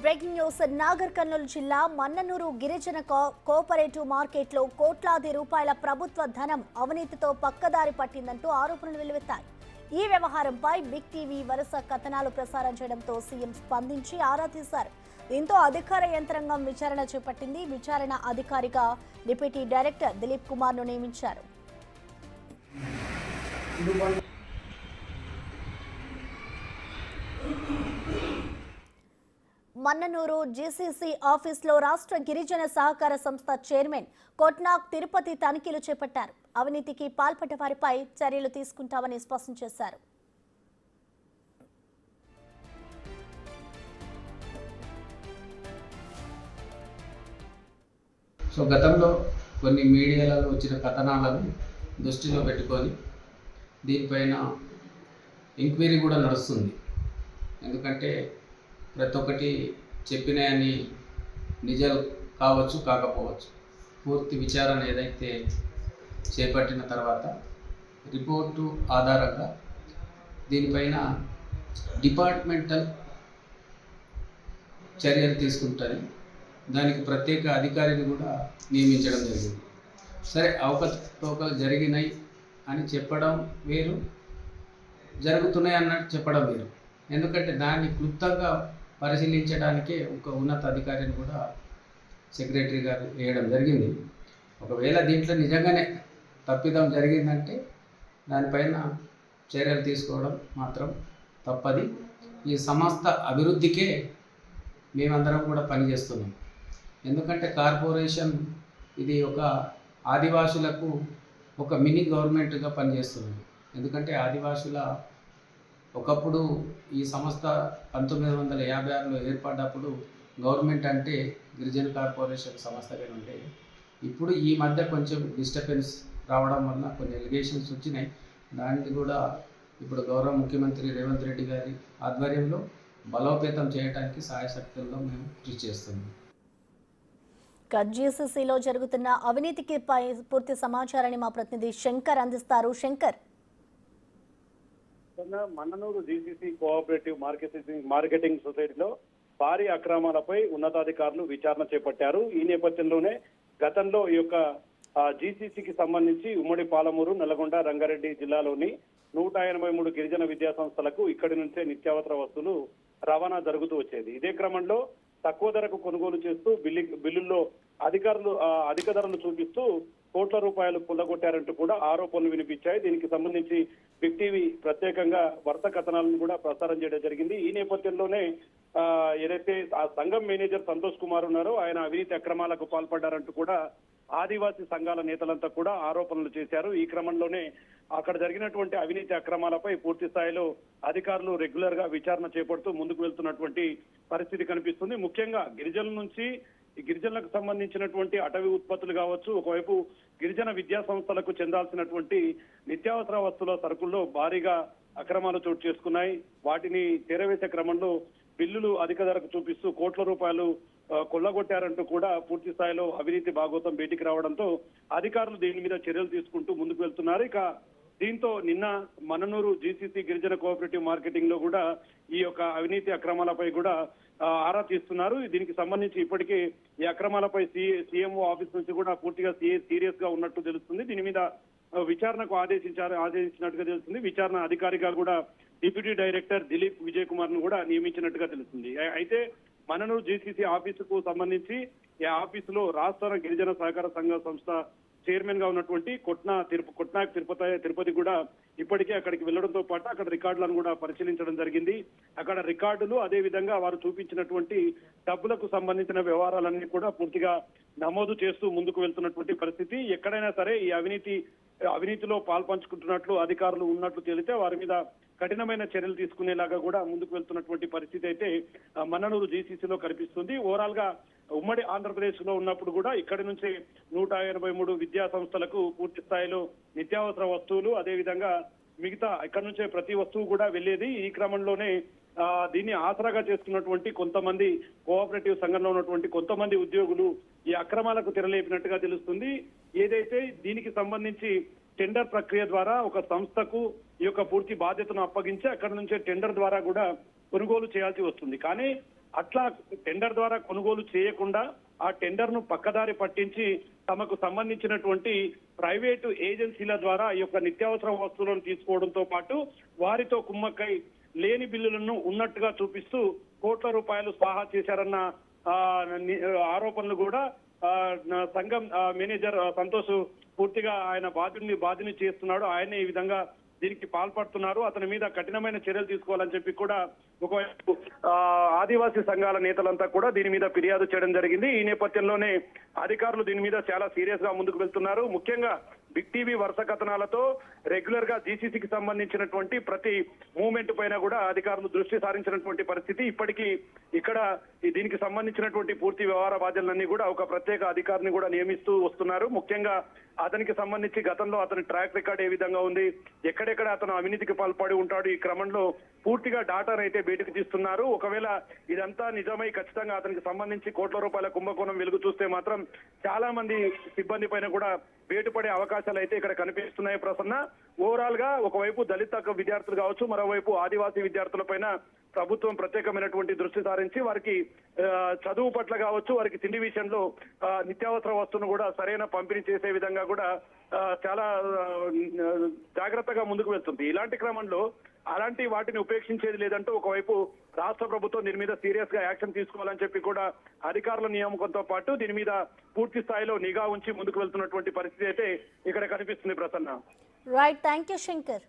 Breaking news. Nagar Kurnool జిల్లా మన్ననూరు గిరిజన cooperative మార్కెట్లో కోట్లాది రూపాయల ప్రభుత్వ ధనం అవినీతితో పక్కదారి పట్టిందంటూ ఆరోపణలు వెల్లువెత్తాయి. ఈ వ్యవహారంపై బిగ్ టీవీ వరుస కథనాలు ప్రసారం చేయడంతో సీఎం స్పందించి ఆరా తీశారు. దీంతో అధికార యంత్రాంగం విచారణ చేపట్టింది. విచారణ అధికారిగా డిప్యూటీ డైరెక్టర్ దిలీప్ కుమార్ ను నియమించారు. మన్ననూరు జీసీసీ ఆఫీసులో రాష్ట్ర గిరిజన సహకార సంస్థ చైర్మన్ కొట్నాక్ తిరుపతి తనిఖీలు చేపట్టారు. అవినీతికి పాల్పడ్డ వారిపై చర్యలు తీసుకుంటామని స్పష్టం చేశారు. గతంలో కొన్ని మీడియాలలో వచ్చిన కథనాలను దృష్టిలో పెట్టుకొని దీనిపైన ఎంక్వైరీ కూడా నడుస్తుంది. ఎందుకంటే ప్రతి ఒక్కటి చెప్పినాయని నిజాలు కావచ్చు, కాకపోవచ్చు. పూర్తి విచారణ ఏదైతే చేపట్టిన తర్వాత రిపోర్టు ఆధారంగా దీనిపైన డిపార్ట్మెంటల్ చర్యలు తీసుకుంటుంది. దానికి ప్రత్యేక అధికారిని కూడా నియమించడం జరిగింది. సరే, అవకతవకలు జరిగినాయి అని చెప్పడం వేరు, జరుగుతున్నాయి అన్నట్టు చెప్పడం వేరు. ఎందుకంటే దాన్ని క్లుప్తంగా పరిశీలించడానికే ఒక ఉన్నత అధికారిని కూడా సెక్రటరీ గారు వేయడం జరిగింది. ఒకవేళ దీంట్లో నిజంగానే తప్పిదం జరిగిందంటే దానిపైన చర్యలు తీసుకోవడం మాత్రం తప్పది. ఈ సంస్థ అభివృద్ధికే మేమందరం కూడా పనిచేస్తున్నాం. ఎందుకంటే కార్పొరేషన్ ఇది ఒక ఆదివాసులకు ఒక మినీ గవర్నమెంట్గా పనిచేస్తుంది. ఎందుకంటే ఆదివాసుల ఒకప్పుడు ఈ సంస్థ 1956లో ఏర్పడ్డప్పుడు గవర్నమెంట్ అంటే గిరిజన కార్పొరేషన్ సంస్థగా ఉండే. ఇప్పుడు ఈ మధ్య కొంచెం డిస్టర్బెన్స్ రావడం వల్ల కొన్ని ఎలిగేషన్స్ వచ్చినాయి. దాన్ని కూడా ఇప్పుడు గౌరవ ముఖ్యమంత్రి రేవంత్ రెడ్డి గారి ఆధ్వర్యంలో బలోపేతం చేయడానికి సాయశక్తుల్లో మేము కృషి చేస్తున్నాం. జీసీసీలో జరుగుతున్న అవినీతికి పూర్తి సమాచారాన్ని మా ప్రతినిధి శంకర్ అందిస్తారు. Shankar, Mannanur GCC cooperative marketing సొసైటీలో భారీ అక్రమాలపై ఉన్నతాధికారులు విచారణ చేపట్టారు. ఈ నేపథ్యంలోనే గతంలో ఈ యొక్క జీసీసీకి సంబంధించి ఉమ్మడి పాలమూరు, నల్గొండ, రంగారెడ్డి జిల్లాలోని 183 గిరిజన విద్యా సంస్థలకు ఇక్కడి నుంచే నిత్యావసర వస్తువులు రవాణా జరుగుతూ వచ్చేది. ఇదే క్రమంలో తక్కువ ధరకు కొనుగోలు చేస్తూ బిల్లుల్లో అధికారులు అధిక ధరలు చూపిస్తూ కోట్ల రూపాయలు కొల్లగొట్టారంటూ కూడా ఆరోపణలు వినిపించాయి. దీనికి సంబంధించి బిగ్ టీవీ ప్రత్యేకంగా వరుస కథనాలను కూడా ప్రసారం చేయడం జరిగింది. ఈ నేపథ్యంలోనే ఏదైతే ఆ సంఘం మేనేజర్ సంతోష్ కుమార్ ఉన్నారో ఆయన అవినీతి అక్రమాలకు పాల్పడ్డారంటూ కూడా ఆదివాసీ సంఘాల నేతలంతా కూడా ఆరోపణలు చేశారు. ఈ క్రమంలోనే అక్కడ జరిగినటువంటి అవినీతి అక్రమాలపై పూర్తి స్థాయిలో అధికారులు రెగ్యులర్ గా విచారణ చేపడుతూ ముందుకు వెళ్తున్నటువంటి పరిస్థితి కనిపిస్తుంది. ముఖ్యంగా గిరిజనుల నుంచి గిరిజనులకు సంబంధించినటువంటి అటవీ ఉత్పత్తులు కావచ్చు, ఒకవైపు గిరిజన విద్యా సంస్థలకు చెందాల్సినటువంటి నిత్యావసర వస్తువుల సరుకుల్లో భారీగా అక్రమాలు చోటు చేసుకున్నాయి. వాటిని చేరవేసే క్రమంలో బిల్లులు అధిక ధరకు చూపిస్తూ కోట్ల రూపాయలు కొల్లగొట్టారంటూ కూడా పూర్తి స్థాయిలో అవినీతి భాగోతం బయటికి రావడంతో అధికారులు దీని మీద చర్యలు తీసుకుంటూ ముందుకు వెళ్తున్నారు. ఇక దీంతో నిన్న మన్ననూరు జీసీసీ గిరిజన కోఆపరేటివ్ మార్కెటింగ్ లో కూడా ఈ యొక్క అవినీతి అక్రమాలపై కూడా ఆరా తీస్తున్నారు. దీనికి సంబంధించి ఇప్పటికే ఈ అక్రమాలపై సీఎంఓ ఆఫీస్ నుంచి కూడా పూర్తిగా సీరియస్ గా ఉన్నట్టు తెలుస్తుంది. దీని మీద విచారణకు ఆదేశించినట్టుగా తెలుస్తుంది. విచారణ అధికారిగా కూడా డిప్యూటీ డైరెక్టర్ దిలీప్ విజయ్ కుమార్ ను కూడా నియమించినట్టుగా తెలుస్తుంది. అయితే మన్ననూరు జీసీసీ ఆఫీసుకు సంబంధించి ఈ ఆఫీసులో రాష్ట్ర గిరిజన సహకార సంఘ సంస్థ చైర్మన్ గా ఉన్నటువంటి కొట్నాక్ తిరుపతి కూడా ఇప్పటికే అక్కడికి వెళ్లడంతో పాటు అక్కడ రికార్డులను కూడా పరిశీలించడం జరిగింది. అక్కడ రికార్డులు, అదే విధంగా వారు చూపించినటువంటి డబ్బులకు సంబంధించిన వ్యవహారాలన్నీ కూడా పూర్తిగా నమోదు చేస్తూ ముందుకు వెళ్తున్నటువంటి పరిస్థితి. ఎక్కడైనా సరే ఈ అవినీతిలో పాల్పంచుకుంటున్నట్లు అధికారులు ఉన్నట్లు తేలితే వారి మీద కఠినమైన చర్యలు తీసుకునేలాగా కూడా ముందుకు వెళ్తున్నటువంటి పరిస్థితి అయితే మన్ననూరు జీసీసీలో కనిపిస్తుంది. ఓవరాల్ గా ఉమ్మడి ఆంధ్రప్రదేశ్ లో ఉన్నప్పుడు కూడా ఇక్కడి నుంచి 183 విద్యా సంస్థలకు పూర్తి స్థాయిలో నిత్యావసర వస్తువులు, అదే విధంగా మిగతా ఇక్కడ నుంచే ప్రతి వస్తువు కూడా వెళ్లేది. ఈ క్రమంలోనే దీన్ని ఆసరాగా చేసుకున్నటువంటి కొంతమంది కోఆపరేటివ్ సంఘంలో ఉన్నటువంటి కొంతమంది ఉద్యోగులు ఈ అక్రమాలకు తెరలేపినట్టుగా తెలుస్తుంది. ఏదైతే దీనికి సంబంధించి టెండర్ ప్రక్రియ ద్వారా ఒక సంస్థకు ఈ యొక్క పూర్తి బాధ్యతను అప్పగించి అక్కడ నుంచే టెండర్ ద్వారా కూడా కొనుగోలు చేయాల్సి వస్తుంది. కానీ అట్లా టెండర్ ద్వారా కొనుగోలు చేయకుండా ఆ టెండర్ ను పక్కదారి పట్టించి తమకు సంబంధించినటువంటి ప్రైవేటు ఏజెన్సీల ద్వారా ఈ యొక్క నిత్యావసర వస్తువులను తీసుకోవడంతో పాటు వారితో కుమ్మక్కై లేని బిల్లులను ఉన్నట్టుగా చూపిస్తూ కోట్ల రూపాయలు స్వాహా చేశారన్న ఆరోపణలు కూడా సంఘం మేనేజర్ సంతోష్ పూర్తిగా ఆయన బాధ్యుని చేస్తున్నాడు. ఆయనే ఈ విధంగా దీనికి పాల్పడుతున్నారు. అతని మీద కఠినమైన చర్యలు తీసుకోవాలని చెప్పి కూడా ఒకవైపు ఆదివాసీ సంఘాల నేతలంతా కూడా దీని మీద ఫిర్యాదు చేయడం జరిగింది. ఈ నేపథ్యంలోనే అధికారులు దీని మీద చాలా సీరియస్ గా ముందుకు వెళ్తున్నారు. ముఖ్యంగా బిగ్ టీవీ వరుస కథనాలతో రెగ్యులర్ గా జీసీసీకి సంబంధించినటువంటి ప్రతి మూవ్మెంట్ పైన కూడా అధికారులు దృష్టి సారించినటువంటి పరిస్థితి. ఇప్పటికీ ఇక్కడ దీనికి సంబంధించినటువంటి పూర్తి వ్యవహార బాధ్యతలన్నీ కూడా ఒక ప్రత్యేక అధికారిని కూడా నియమిస్తూ వస్తున్నారు. ముఖ్యంగా అతనికి సంబంధించి గతంలో అతని ట్రాక్ రికార్డ్ ఏ విధంగా ఉంది, ఎక్కడెక్కడ అతను అవినీతికి పాల్పడి ఉంటాడు, ఈ క్రమంలో పూర్తిగా డాటాను అయితే బయటకు తీస్తున్నారు. ఒకవేళ ఇదంతా నిజమై ఖచ్చితంగా అతనికి సంబంధించి కోట్ల రూపాయల కుంభకోణం వెలుగు చూస్తే మాత్రం చాలా మంది సిబ్బంది పైన కూడా వేటుపడే అవకాశాలు అయితే ఇక్కడ కనిపిస్తున్నాయి. ప్రసన్న, ఓవరాల్ గా ఒకవైపు దళిత విద్యార్థులు కావచ్చు, మరోవైపు ఆదివాసీ విద్యార్థుల పైన ప్రభుత్వం ప్రత్యేకమైనటువంటి దృష్టి సారించి వారికి చదువు పట్ల కావచ్చు, వారికి తిండి విషయంలో నిత్యావసర వస్తువును కూడా సరైన పంపిణీ చేసే విధంగా కూడా చాలా జాగ్రత్తగా ముందుకు వెళ్తుంది. ఇలాంటి క్రమంలో అలాంటి వాటిని ఉపేక్షించేది లేదంటూ ఒకవైపు రాష్ట్ర ప్రభుత్వం దీని మీద సీరియస్ గా యాక్షన్ తీసుకోవాలని చెప్పి కూడా అధికారుల నియామకంతో పాటు దీని మీద పూర్తి స్థాయిలో నిఘా ఉంచి ముందుకు వెళ్తున్నటువంటి పరిస్థితి అయితే ఇక్కడ కనిపిస్తుంది. Prasanna, right, thank you Shankar.